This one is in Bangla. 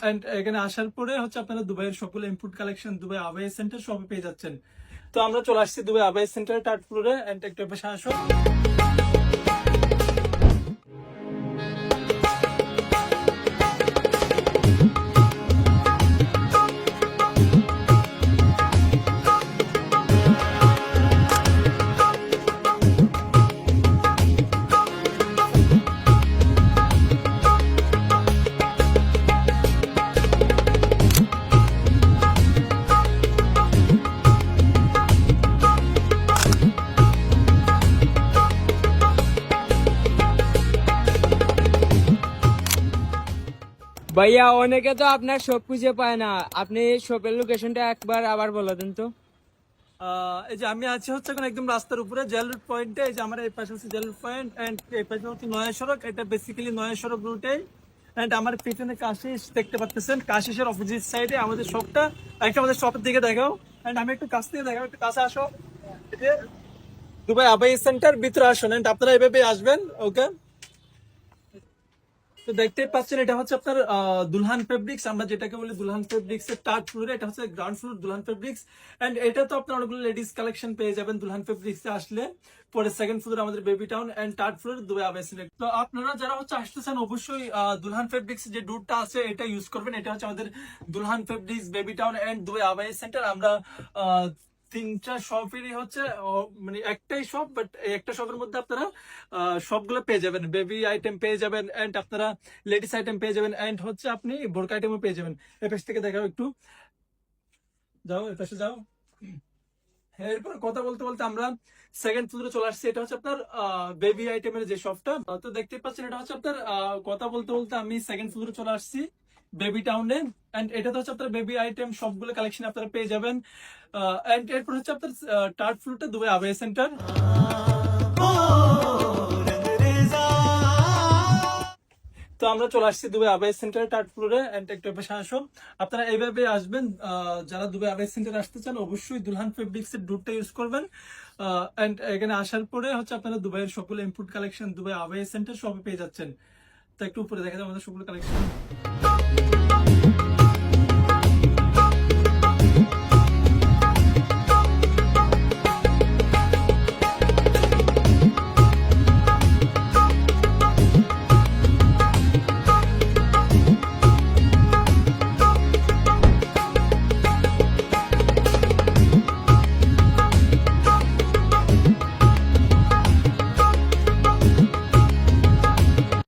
এন্ড এখানে আসার পরে হচ্ছে আপনারা দুবাইয়ের সকল ইম্পোর্ট কালেকশন দুবাই আবাই সেন্টার সবই পেয়ে যাচ্ছেন। তো আমরা চলে আসছি দুবাই আবাই সেন্টার থার্ড ফ্লোরে। এন্ড একটু পাশে আসো। ভাইয়া অনেকে তো আপনার শপ খুঁজে পায় না, আপনি শপের লোকেশনটা একবার আবার বলে দেন তো। এই যে আমি আছি হচ্ছে এখন একদম রাস্তার উপরে জেল রোড পয়েন্টে। এই যে আমার এই পাশে হচ্ছে জেল রোড পয়েন্ট এন্ড এই পাশে হচ্ছে নয়া সড়ক। এটা বেসিক্যালি নয়া সড়ক রুটে। এন্ড আমার পিছনে কাশিস দেখতে পাচ্ছেন, কাশিসের অপোজিট সাইডে আমাদের শপটা। একটা আমাদের শপের দিকে দেখাও। এন্ড আমি একটু কাছ থেকে দেখাও, একটু কাছে আসো। এই যে দুবাই আবাই সেন্টার ভিতরে আসুন। এন্ড আপনারা এভাবে আসবেন। ওকে, তো দেখতেই পাচ্ছেন এটা হচ্ছে আপনার দুলহান ফেব্রিক্স, আমরা যেটাকে বলি দুলহান ফেব্রিক্স এর থার্ড ফ্লোরে। এটা হচ্ছে গ্রাউন্ড ফ্লোর দুলহান ফেব্রিক্স। এন্ড এটা তো আপনার অনেকগুলো লেডিস কালেকশন পেয়ে যাবেন দুলহান ফেব্রিক্স এ আসলে। পরে সেকেন্ড ফ্লোরে আমাদের বেবি টাউন এন্ড থার্ড ফ্লোরে দুবাই আবাই সেন্টার। তো আপনারা যারা হচ্ছে আসতেছেন অবশ্যই দুলহান ফেব্রিক্স যে ডুটটা আছে এটা ইউজ করবেন। এটা হচ্ছে আমাদের Dulhan fabrics, baby town and Dubai আবাই সেন্টার। আমরা তিনটা শপেরই হচ্ছে মানে একটাই শপ, বাট একটা শপের মধ্যে আপনারা সবগুলো পেয়ে যাবেন। বেবি আইটেম পেয়ে যাবেন এন্ড আপনারা লেডিস আইটেম পেয়ে যাবেন এন্ড হচ্ছে আপনি বোরকা আইটেমও পেয়ে যাবেন। এ পাশ থেকে দেখাও, একটু যাও, এ পাশে যাও। এরপর কথা বলতে বলতে আমরা সেকেন্ড ফ্লোরে চলে আসছি। এটা হচ্ছে আপনার বেবি আইটেমের যে শপটা। তো দেখতে পাচ্ছেন এটা হচ্ছে আপনার কথা বলতে বলতে আমি সেকেন্ড ফ্লোরে চলে আসছি বেবি টাউনে। এন্ড এটা তো হচ্ছে আপনার বেবি আইটেম সবগুলো কালেকশন আপনারা পেয়ে যাবেন। এন্ড এরপর হচ্ছে আপনার থার্ড ফ্লোরটা দুবাই আবাই সেন্টার। তো আমরা চলে আসছি দুবাই আবাই সেন্টার থার্ড ফ্লোরে। এন্ড একটু পাশে আসো। আপনারা এইভাবে আসবেন। যারা দুবাই আবাই সেন্টার আসতে চান অবশ্যই দুলহান ফেব্রিক্স এর ডুটটা ইউজ করবেন। এন্ড এখানে আসার পরে হচ্ছে আপনারা দুবাইয়ের সকল ইম্পোর্ট কালেকশন দুবাই আবাই সেন্টার সবই পেয়ে যাচ্ছেন। তো একটু উপরে দেখা যায় আমাদের সকল কালেকশন।